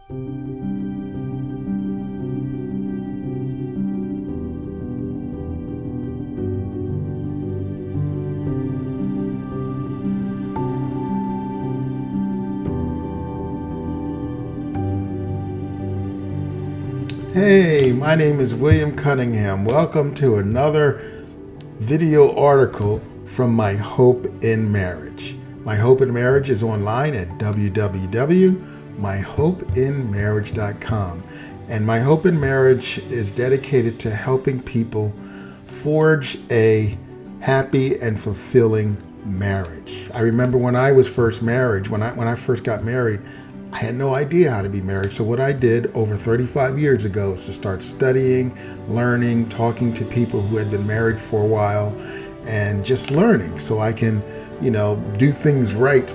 Hey, my name is William Cunningham. Welcome to another video article from My Hope in Marriage. My Hope in Marriage is online at www.myhopeinmarriage.com. And My Hope in Marriage is dedicated to helping people forge a happy and fulfilling marriage. I remember when I was first married, when I first got married, I had no idea how to be married. So what I did over 35 years ago is to start studying, learning, talking to people who had been married for a while, and just learning so I can, do things right,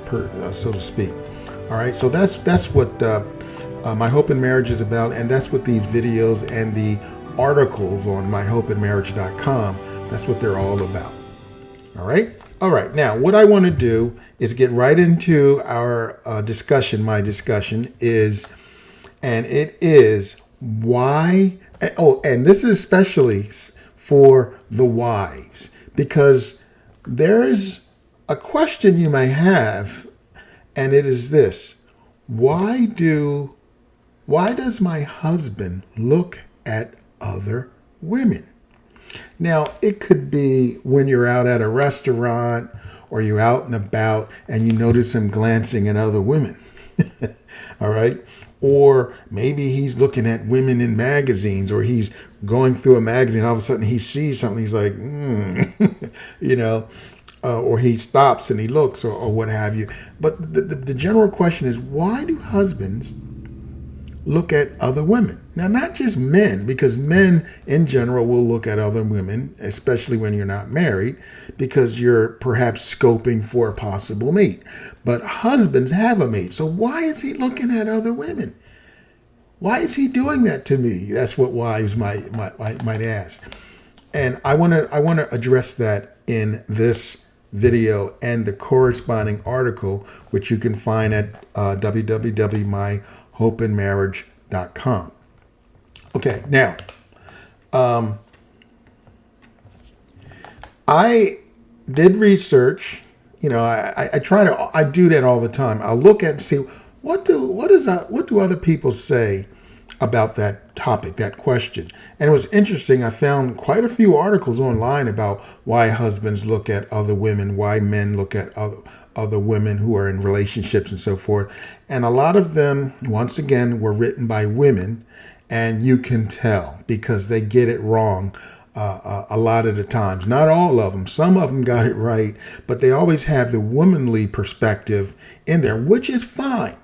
so to speak. All right. So that's what My Hope in Marriage is about, and that's what these videos and the articles on myhopeinmarriage.com, that's what they're all about. All right. All right. Now, what I want to do is get right into our discussion. My discussion is, and it is why. Oh, and this is especially for the wives, because there's a question you may have, and it is this: why does my husband look at other women? Now, it could be when you're out at a restaurant or you're out and about and you notice him glancing at other women. All right. Or maybe he's looking at women in magazines, or he's going through a magazine. All of a sudden he sees something. He's like, or he stops and he looks, or what have you. But the general question is, why do husbands look at other women? Now, not just men, because men in general will look at other women, especially when you're not married, because you're perhaps scoping for a possible mate. But husbands have a mate. So why is he looking at other women? Why is he doing that to me? That's what wives might ask. And I want to address that in this video and the corresponding article, which you can find at www.myhopeinmarriage.com. Okay, now, I did research. I do that all the time. I'll look at and see what do other people say about that topic, that question. And it was interesting. I found quite a few articles online about why husbands look at other women, why men look at other women who are in relationships and so forth. And a lot of them, once again, were written by women. And you can tell because they get it wrong a lot of the times. Not all of them. Some of them got it right, but they always have the womanly perspective in there, which is fine.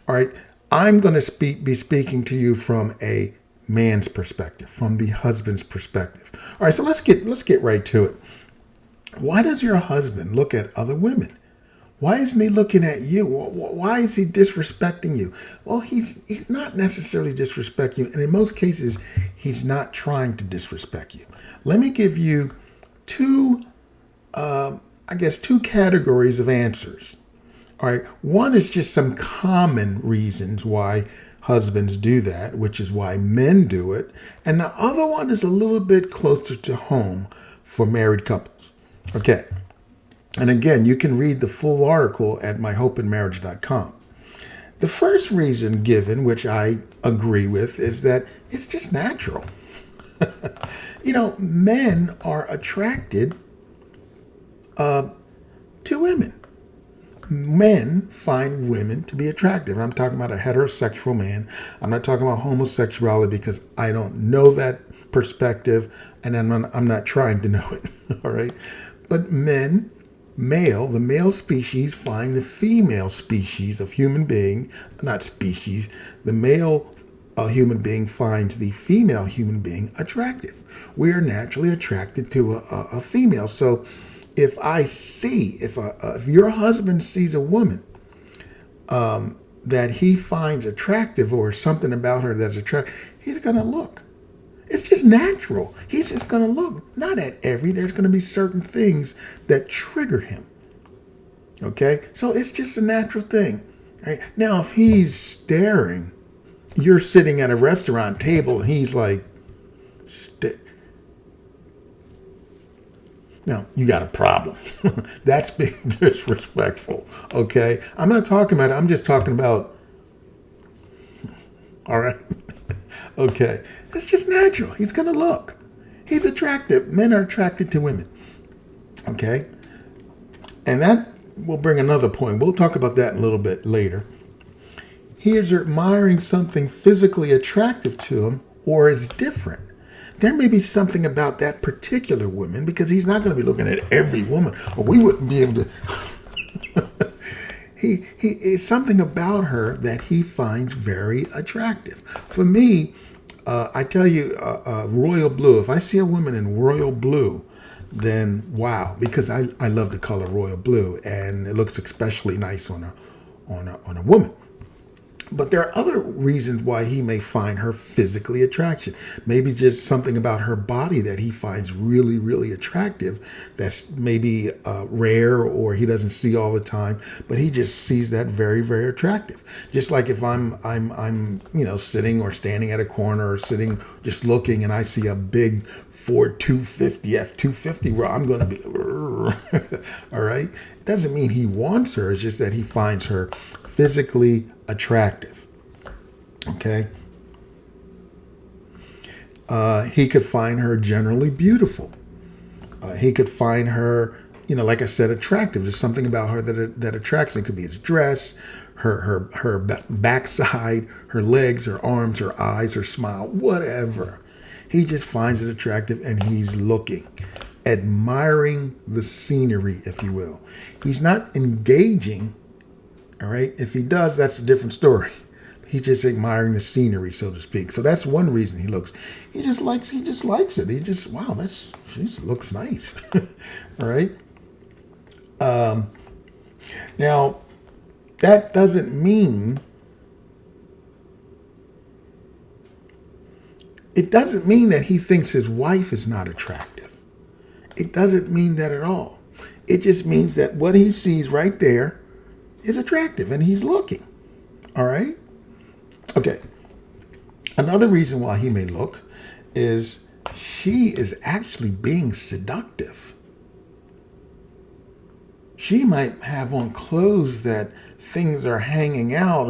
All right. I'm going to be speaking to you from a man's perspective, from the husband's perspective. All right. So let's get right to it. Why does your husband look at other women? Why isn't he looking at you? Why is he disrespecting you? Well, he's not necessarily disrespecting you. And in most cases, he's not trying to disrespect you. Let me give you two categories of answers. All right. One is just some common reasons why husbands do that, which is why men do it. And the other one is a little bit closer to home for married couples. Okay. And again, you can read the full article at myhopeinmarriage.com. The first reason given, which I agree with, is that it's just natural. Men are attracted to women. Men find women to be attractive. I'm talking about a heterosexual man. I'm not talking about homosexuality because I don't know that perspective, and I'm not trying to know it. All right. But the male species find the female species of human being, not species, the male human being finds the female human being attractive. We are naturally attracted to a female. So if your husband sees a woman that he finds attractive, or something about her that's attractive, he's going to look. It's just natural. He's just going to look. Not at there's going to be certain things that trigger him. Okay? So it's just a natural thing. Right? Now, if he's staring you're sitting at a restaurant table and he's like, now, you got a problem. That's being disrespectful. Okay? I'm not talking about it. I'm just talking about, all right? Okay. It's just natural. He's going to look. He's attractive. Men are attracted to women. Okay? And that will bring another point. We'll talk about that a little bit later. He is admiring something physically attractive to him or is different. There may be something about that particular woman because he's not going to be looking at every woman, or we wouldn't be able to. He is something about her that he finds very attractive. For me, I tell you, royal blue. If I see a woman in royal blue, then wow, because I love the color royal blue, and it looks especially nice on a woman. But there are other reasons why he may find her physically attraction. Maybe just something about her body that he finds really, really attractive. That's maybe rare or he doesn't see all the time, but he just sees that very, very attractive. Just like if I'm sitting or standing at a corner or sitting just looking, and I see a big Ford 250 F250, where I'm going to be all right. It doesn't mean he wants her. It's just that he finds her physically attractive. Okay. He could find her generally beautiful. He could find her, like I said, attractive. There's something about her that attracts him. It could be his dress, her backside, her legs, her arms, her eyes, her smile, whatever. He just finds it attractive, and he's looking, admiring the scenery, if you will. He's not engaging. All right. If he does, that's a different story. He's just admiring the scenery, so to speak. So that's one reason he looks. He just likes it. He just, wow, she just looks nice. All right. Now, that doesn't mean that he thinks his wife is not attractive. It doesn't mean that at all. It just means that what he sees right there is attractive, and he's looking. All right? Okay. Another reason why he may look is she is actually being seductive. She might have on clothes that things are hanging out,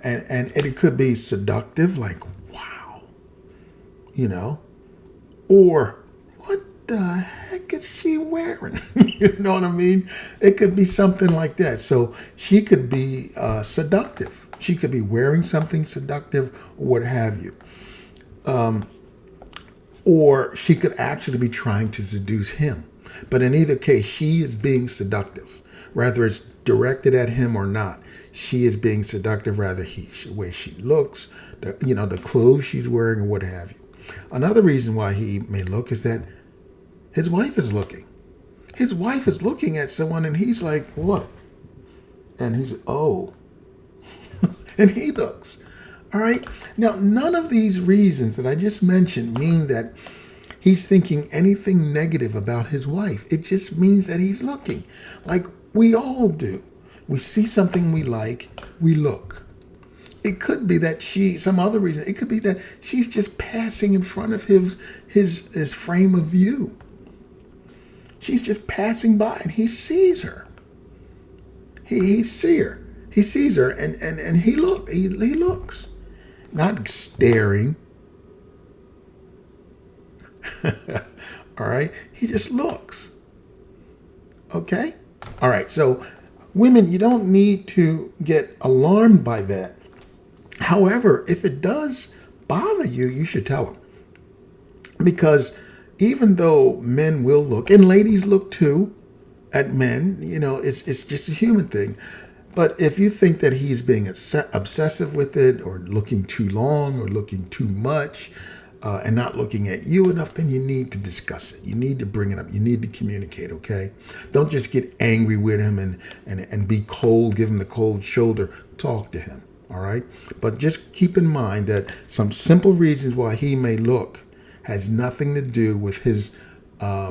and it could be seductive, like, wow, or what the heck is she wearing? You know what I mean? It could be something like that. So she could be seductive. She could be wearing something seductive, or what have you. Or she could actually be trying to seduce him. But in either case, she is being seductive. Whether it's directed at him or not, she is being seductive. Rather, the way she looks, the clothes she's wearing, or what have you. Another reason why he may look is that his wife is looking. His wife is looking at someone, and he's like, what? And he's, oh. And he looks. All right? Now, none of these reasons that I just mentioned mean that he's thinking anything negative about his wife. It just means that he's looking. Like we all do. We see something we like, we look. It could be that some other reason. It could be that she's just passing in front of his frame of view. She's just passing by, and he sees her. He sees her, and he looks, not staring. All right, he just looks. Okay, all right. So, women, you don't need to get alarmed by that. However, if it does bother you, you should tell him, because even though men will look, and ladies look too at men, it's just a human thing. But if you think that he's being obsessive with it, or looking too long, or looking too much, and not looking at you enough, then you need to discuss it. You need to bring it up. You need to communicate, okay? Don't just get angry with him and be cold, give him the cold shoulder. Talk to him, all right? But just keep in mind that some simple reasons why he may look has nothing to do with his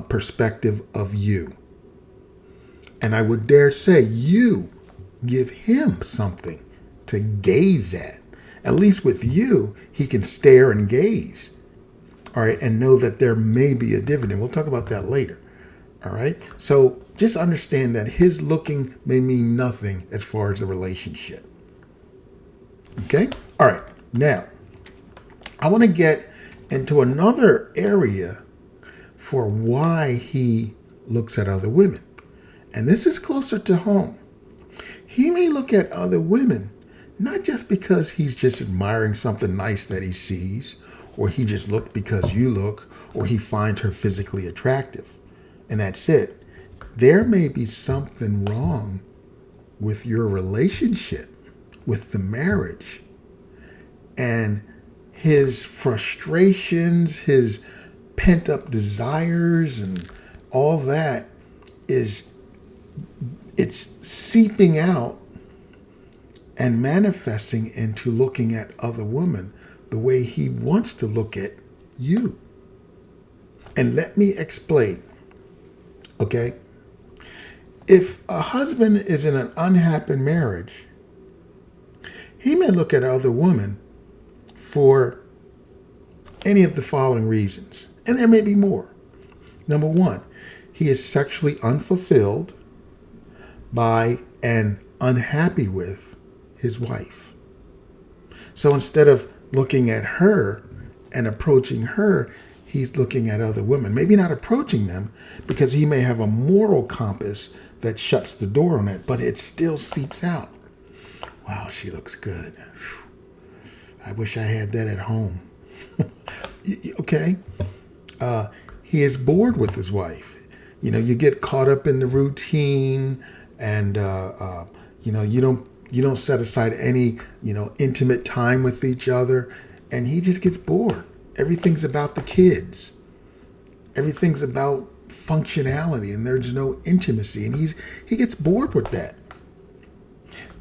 perspective of you. And I would dare say you give him something to gaze at. At least with you, he can stare and gaze, all right, and know that there may be a dividend. We'll talk about that later, all right? So just understand that his looking may mean nothing as far as the relationship, okay? All right, now, I want to get into another area for why he looks at other women. And this is closer to home. He may look at other women not just because he's just admiring something nice that he sees, or he just looked because you look, or he finds her physically attractive, and that's it. There may be something wrong with your relationship, with the marriage, and his frustrations, his pent up desires, and all that it's seeping out and manifesting into looking at other women the way he wants to look at you. And let me explain, okay? If a husband is in an unhappy marriage, he may look at other women for any of the following reasons, and there may be more. Number one, he is sexually unfulfilled by and unhappy with his wife. So instead of looking at her and approaching her, he's looking at other women. Maybe not approaching them because he may have a moral compass that shuts the door on it, but it still seeps out. Wow, she looks good. I wish I had that at home. Okay? He is bored with his wife. You know, you get caught up in the routine, and you don't set aside any intimate time with each other, and he just gets bored. Everything's about the kids. Everything's about functionality, and there's no intimacy, and he gets bored with that.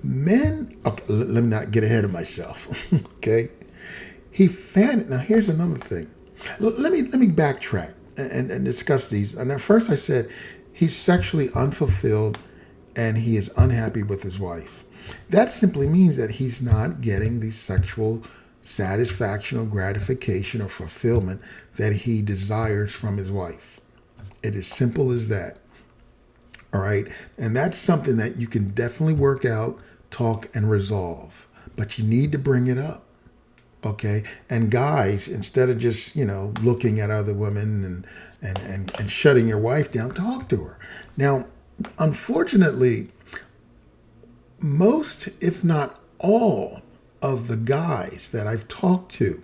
Men, okay, let me not get ahead of myself. Okay, now here's another thing. Let me backtrack and discuss these. And at first I said he's sexually unfulfilled and he is unhappy with his wife. That simply means that he's not getting the sexual satisfaction or gratification or fulfillment that he desires from his wife. It is simple as that. All right. And that's something that you can definitely work out, talk, and resolve. But you need to bring it up. Okay. And guys, instead of just, looking at other women and shutting your wife down, talk to her. Now, unfortunately, most, if not all, of the guys that I've talked to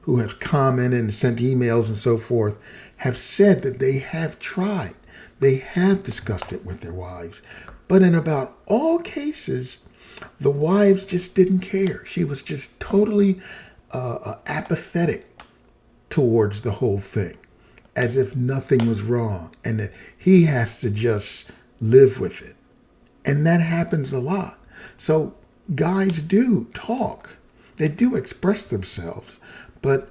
who have commented and sent emails and so forth have said that they have tried. They have discussed it with their wives. But in about all cases, the wives just didn't care. She was just totally apathetic towards the whole thing, as if nothing was wrong and that he has to just live with it. And that happens a lot. So guys do talk. They do express themselves. But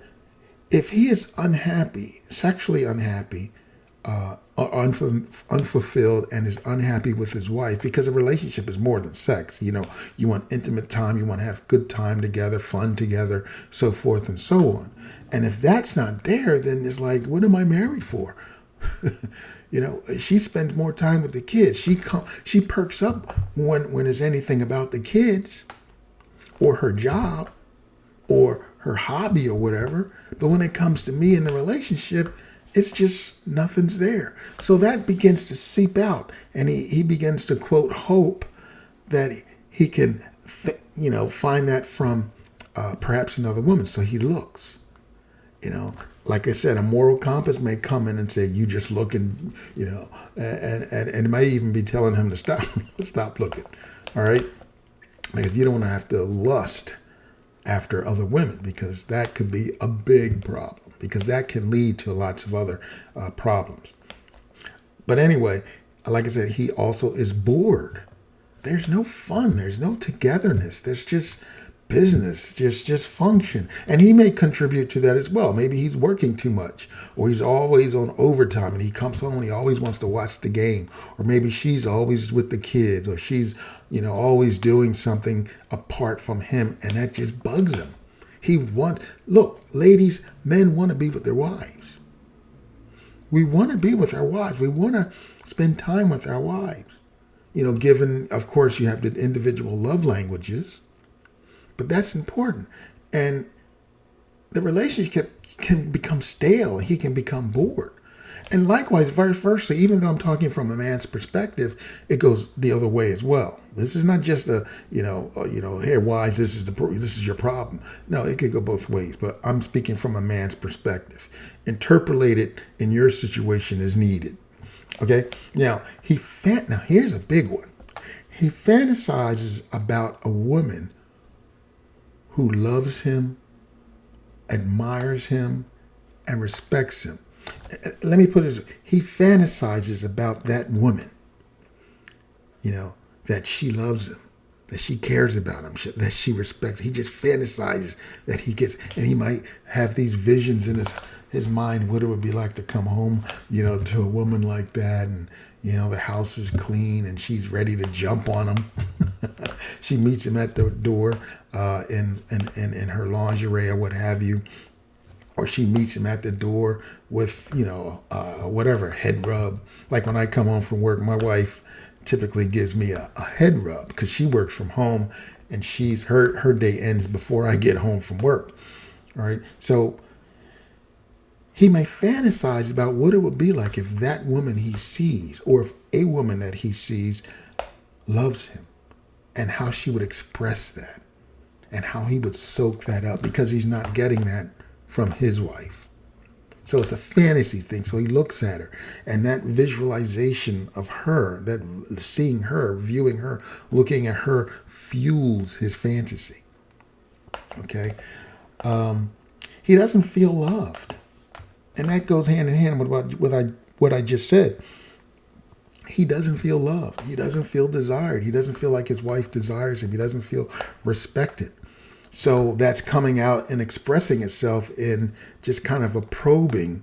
if he is unhappy, sexually unhappy, or unfulfilled, and is unhappy with his wife, because a relationship is more than sex. You want intimate time, you want to have good time together, fun together, so forth and so on. And if that's not there, then it's like, what am I married for? She spends more time with the kids. She perks up when there's anything about the kids or her job or her hobby or whatever. But when it comes to me in the relationship, it's just nothing's there. So that begins to seep out, and he begins to, quote, hope that he can, find that from perhaps another woman. So he looks, like I said, a moral compass may come in and say, you just looking, and it might even be telling him to stop looking. All right. Because you don't want to have to lust after other women, because that could be a big problem, because that can lead to lots of other problems. But anyway, like I said, he also is bored. There's no fun. There's no togetherness. There's just business, just function. And he may contribute to that as well. Maybe he's working too much, or he's always on overtime and he comes home and he always wants to watch the game. Or maybe she's always with the kids, or she's, always doing something apart from him, and that just bugs him. Look, ladies, men want to be with their wives. We want to be with our wives. We want to spend time with our wives. Given, of course, you have the individual love languages, but that's important. And the relationship can become stale. He can become bored. And likewise, vice versa, even though I'm talking from a man's perspective, it goes the other way as well. This is not just hey, wives, this is your problem. No, it could go both ways, but I'm speaking from a man's perspective. Interpolate it in your situation as needed. Okay? Now, here's a big one. He fantasizes about a woman who loves him, admires him, and respects him. Let me put this. He fantasizes about that woman, that she loves him, that she cares about him, that she respects. He just fantasizes that he gets, and he might have these visions in his mind, what it would be like to come home, to a woman like that. And, the house is clean and she's ready to jump on him. She meets him at the door in her lingerie or what have you. Or she meets him at the door with, whatever, head rub. Like when I come home from work, my wife typically gives me a head rub because she works from home and her day ends before I get home from work. All right. So he may fantasize about what it would be like if that woman he sees, or if a woman that he sees loves him, and how she would express that and how he would soak that up, because he's not getting that from his wife. So it's a fantasy thing. So he looks at her, and that visualization of her, that seeing her, viewing her, looking at her, fuels his fantasy. Okay? He doesn't feel loved. And that goes hand in hand with what I just said. He doesn't feel loved. He doesn't feel desired. He doesn't feel like his wife desires him. He doesn't feel respected. So that's coming out and expressing itself in just kind of a probing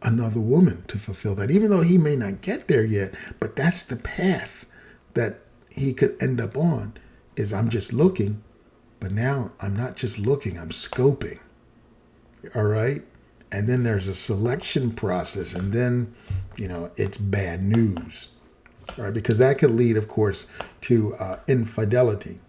another woman to fulfill that, even though he may not get there yet. But that's the path that he could end up on, is I'm just looking, but now I'm not just looking, I'm scoping. All right? And then there's a selection process, and then, it's bad news. All right? Because that could lead, of course, to infidelity.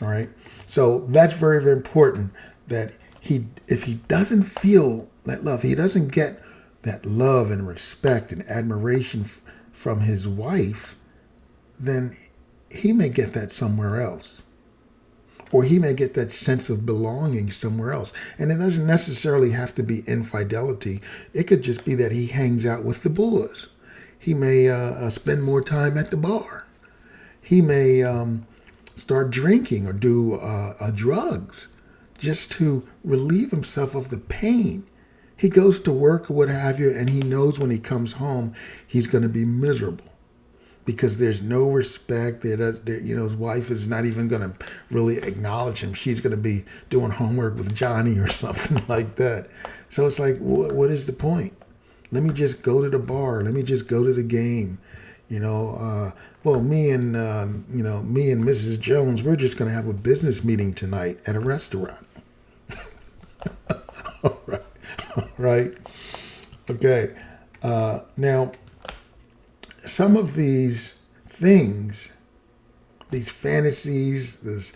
All right. So that's very, very important, that if he doesn't feel that love, he doesn't get that love and respect and admiration from his wife, then he may get that somewhere else. Or he may get that sense of belonging somewhere else. And it doesn't necessarily have to be infidelity. It could just be that he hangs out with the boys. He may spend more time at the bar. He may start drinking or do drugs just to relieve himself of the pain. He goes to work or what have you, and he knows when he comes home, he's going to be miserable because there's no respect. His wife is not even going to really acknowledge him. She's going to be doing homework with Johnny or something like that. So it's like, what is the point? Let me just go to the bar. Let me just go to the game. Me and Mrs. Jones, we're just going to have a business meeting tonight at a restaurant. All right. Okay. Now, some of these things, these fantasies, this,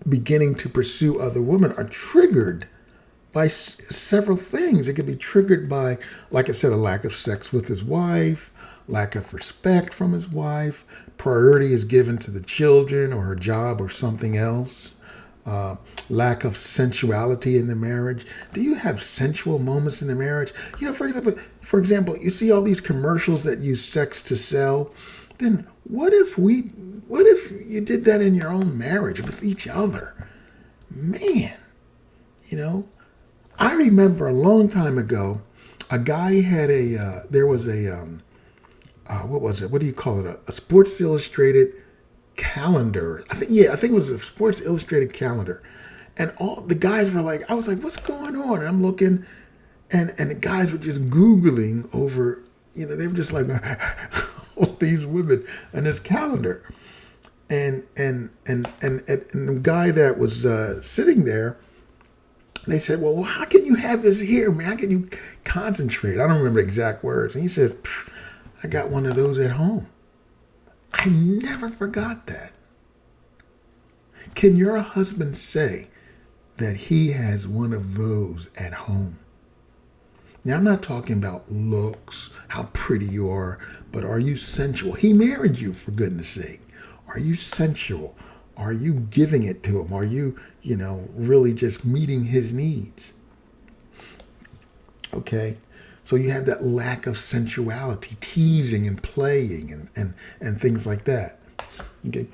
beginning to pursue other women are triggered by several things. It could be triggered by, like I said, a lack of sex with his wife, lack of respect from his wife, priority is given to the children or her job or something else, lack of sensuality in the marriage. Do you have sensual moments in the marriage? For example, you see all these commercials that use sex to sell. Then what if you did that in your own marriage with each other? Man, I remember a long time ago, a guy had what was it? What do you call it? A Sports Illustrated calendar. I think it was a Sports Illustrated calendar. And all the guys were like, I was like, what's going on? And I'm looking, and the guys were just Googling over, they were just like, all these women and this calendar. And the guy that was sitting there, they said, well, how can you have this here, man? How can you concentrate? I don't remember the exact words. And he says, I got one of those at home. I never forgot that. Can your husband say that he has one of those at home? Now, I'm not talking about looks, how pretty you are, but are you sensual? He married you, for goodness sake. Are you sensual? Are you giving it to him? Are you, really just meeting his needs? Okay? So you have that lack of sensuality, teasing and playing and things like that. Okay?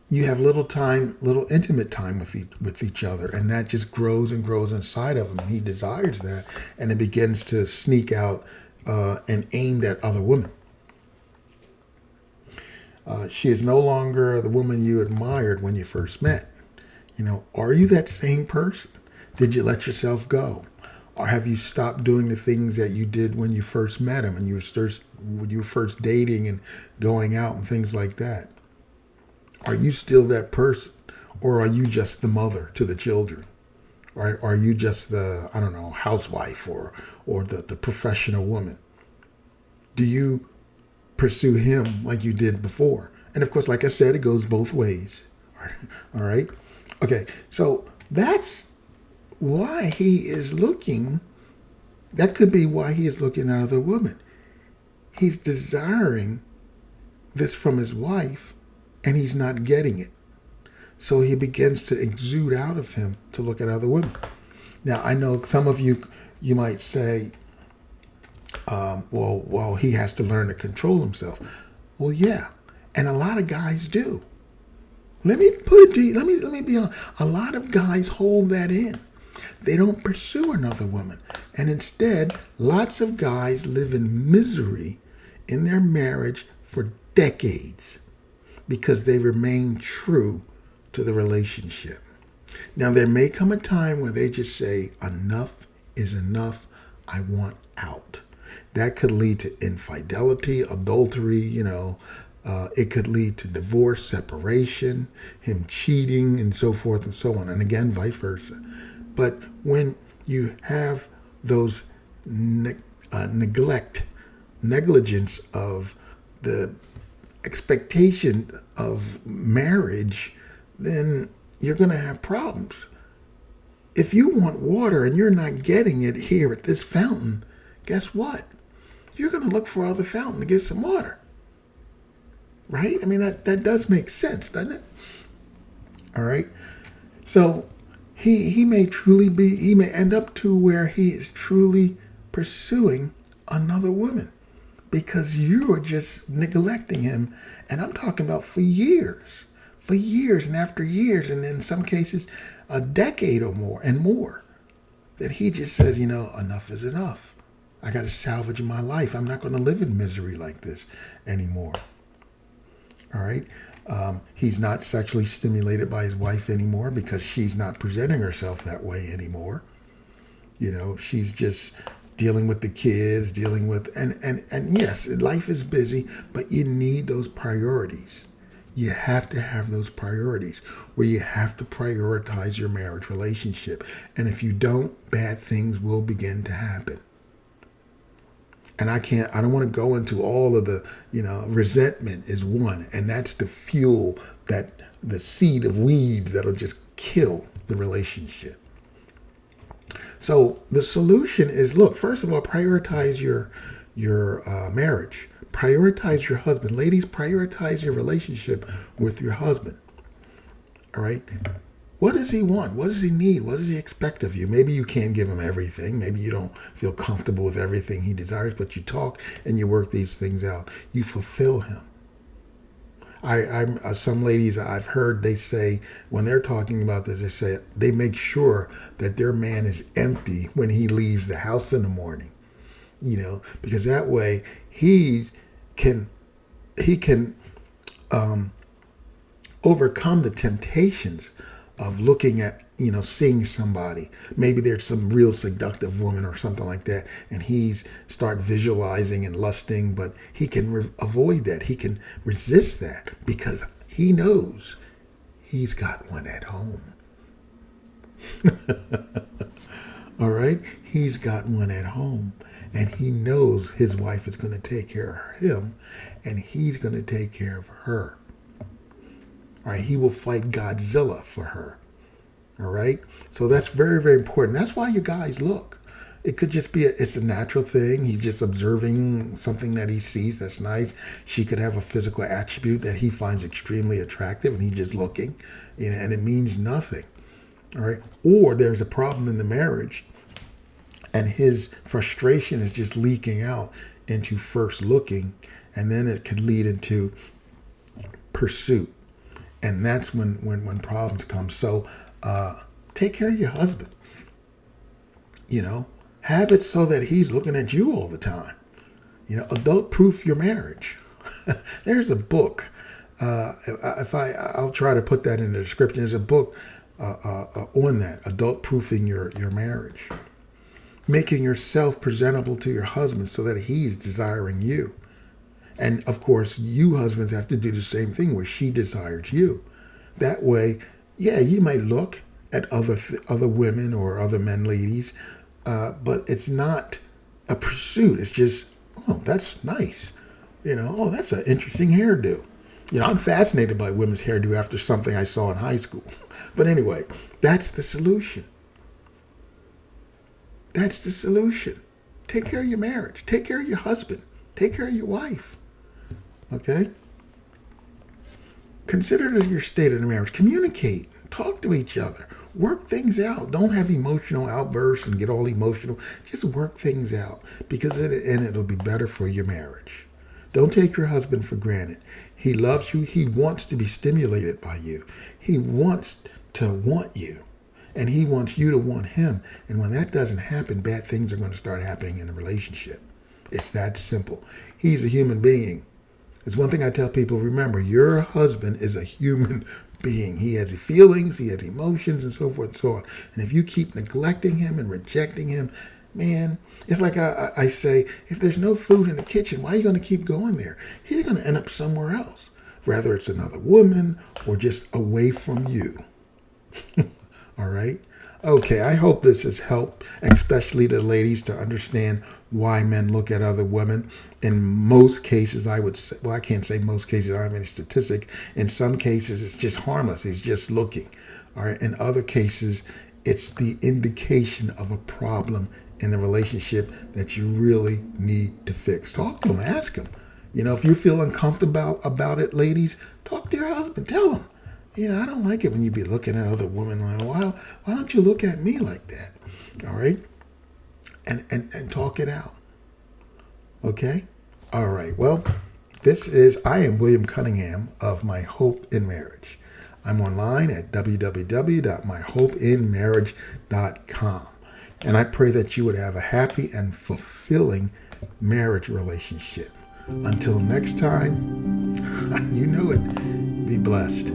You have little intimate time with each other, and that just grows and grows inside of him, and he desires that, and it begins to sneak out and aimed at other women. She is no longer the woman you admired when you first met. Are you that same person? Did you let yourself go? Or have you stopped doing the things that you did when you first met him and when you were first dating and going out and things like that? Are you still that person? Or are you just the mother to the children? Or are you just the, housewife or the professional woman? Do you pursue him like you did before? And of course, like I said, it goes both ways. All right? Okay, so that's why he is looking. That could be why he is looking at other women. He's desiring this from his wife, and he's not getting it. So he begins to exude out of him to look at other women. Now, I know some of you might say, well, he has to learn to control himself. Well, yeah, and a lot of guys do. Let me put it to you. Let me be honest. A lot of guys hold that in. They don't pursue another woman, and instead, lots of guys live in misery in their marriage for decades because they remain true to the relationship. Now, there may come a time where they just say, enough is enough. I want out. That could lead to infidelity, adultery, it could lead to divorce, separation, him cheating, and so forth and so on. And again, vice versa. But when you have those negligence of the expectation of marriage, then you're going to have problems. If you want water and you're not getting it here at this fountain, guess what? You're going to look for other fountain to get some water. Right? I mean, that does make sense, doesn't it? All right. So he may end up to where he is truly pursuing another woman because you are just neglecting him. And I'm talking about for years and after years, and in some cases, a decade or more, that he just says, enough is enough. I got to salvage my life. I'm not going to live in misery like this anymore. All right. He's not sexually stimulated by his wife anymore because she's not presenting herself that way anymore. She's just dealing with the kids, and yes, life is busy, but you need those priorities. You have to have those priorities where you have to prioritize your marriage relationship. And if you don't, bad things will begin to happen. And I don't want to go into all of the, resentment is one, and that's the fuel, the seed of weeds that'll just kill the relationship. So the solution is, look, first of all, prioritize your marriage. Prioritize your husband. Ladies, prioritize your relationship with your husband. All right? What does he want? What does he need? What does he expect of you? Maybe you can't give him everything. Maybe you don't feel comfortable with everything he desires, but you talk and you work these things out. You fulfill him. Some ladies I've heard, they say, when they're talking about this, they say they make sure that their man is empty when he leaves the house in the morning, because that way he can overcome the temptations of looking at, seeing somebody. Maybe there's some real seductive woman or something like that, and he's start visualizing and lusting, but he can avoid that. He can resist that because he knows he's got one at home. All right? He's got one at home, and he knows his wife is going to take care of him, and he's going to take care of her. All right? He will fight Godzilla for her. All right? So that's very, very important. That's why you guys look. It could just be it's a natural thing. He's just observing something that he sees that's nice. She could have a physical attribute that he finds extremely attractive, and he's just looking, and it means nothing. All right? Or there's a problem in the marriage, and his frustration is just leaking out into first looking, and then it could lead into pursuit. And that's when problems come. So take care of your husband. Have it so that he's looking at you all the time. Adult proof your marriage. There's a book. I'll try to put that in the description. There's a book on that, adult proofing your marriage. Making yourself presentable to your husband so that he's desiring you. And of course, you husbands have to do the same thing where she desires you. That way, yeah, you might look at other women or other men, ladies, but it's not a pursuit. It's just, oh, that's nice. Oh, that's an interesting hairdo. I'm fascinated by women's hairdo after something I saw in high school. But anyway, that's the solution. That's the solution. Take care of your marriage. Take care of your husband. Take care of your wife. Okay? Consider your state of the marriage. Communicate. Talk to each other. Work things out. Don't have emotional outbursts and get all emotional. Just work things out because it'll be better for your marriage. Don't take your husband for granted. He loves you. He wants to be stimulated by you. He wants to want you. And he wants you to want him. And when that doesn't happen, bad things are going to start happening in the relationship. It's that simple. He's a human being. It's one thing I tell people, remember, your husband is a human being. He has feelings, he has emotions, and so forth and so on. And if you keep neglecting him and rejecting him, man, it's like I say, if there's no food in the kitchen, why are you going to keep going there? He's going to end up somewhere else. Whether it's another woman or just away from you. All right? Okay, I hope this has helped, especially the ladies, to understand why men look at other women. In most cases, I would say, well, I can't say most cases, I don't have any statistic. In some cases, it's just harmless. He's just looking. All right? In other cases, it's the indication of a problem in the relationship that you really need to fix. Talk to him. Ask him. If you feel uncomfortable about it, ladies, talk to your husband. Tell him. I don't like it when you be looking at other women like, why don't you look at me like that? All right? And talk it out. Okay? All right. Well, I am William Cunningham of My Hope in Marriage. I'm online at www.myhopeinmarriage.com. And I pray that you would have a happy and fulfilling marriage relationship. Until next time, you know it. Be blessed.